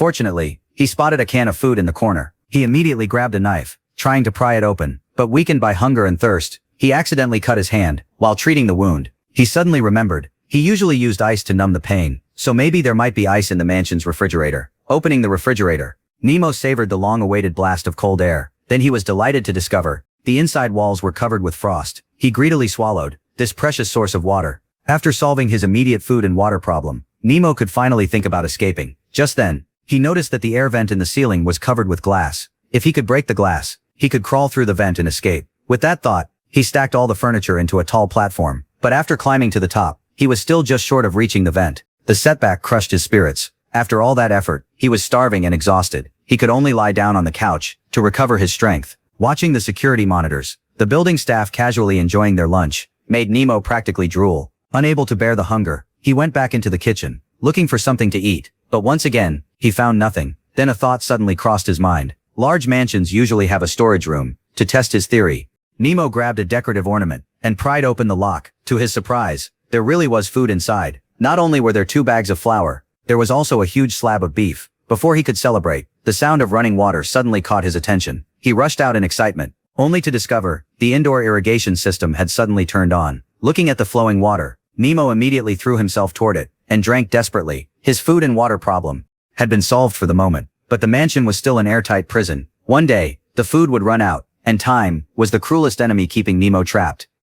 Fortunately, he spotted a can of food in the corner. He immediately grabbed a knife, trying to pry it open, but weakened by hunger and thirst, he accidentally cut his hand while treating the wound. He suddenly remembered, he usually used ice to numb the pain, so maybe there might be ice in the mansion's refrigerator. Opening the refrigerator, Nemo savored the long-awaited blast of cold air. Then he was delighted to discover the inside walls were covered with frost. He greedily swallowed this precious source of water. After solving his immediate food and water problem, Nemo could finally think about escaping. Just then, he noticed that the air vent in the ceiling was covered with glass. If he could break the glass, he could crawl through the vent and escape. With that thought, he stacked all the furniture into a tall platform. But after climbing to the top, he was still just short of reaching the vent. The setback crushed his spirits. After all that effort, he was starving and exhausted. He could only lie down on the couch to recover his strength. Watching the security monitors, the building staff casually enjoying their lunch, made Nemo practically drool. Unable to bear the hunger, he went back into the kitchen, looking for something to eat. But once again, he found nothing. Then a thought suddenly crossed his mind. Large mansions usually have a storage room. To test his theory, Nemo grabbed a decorative ornament and pried open the lock. To his surprise, there really was food inside. Not only were there 2 bags of flour, there was also a huge slab of beef. Before he could celebrate, the sound of running water suddenly caught his attention. He rushed out in excitement, only to discover the indoor irrigation system had suddenly turned on. Looking at the flowing water, Nemo immediately threw himself toward it and drank desperately. His food and water problem had been solved for the moment, but the mansion was still an airtight prison. One day, the food would run out, and time was the cruelest enemy keeping Nemo trapped.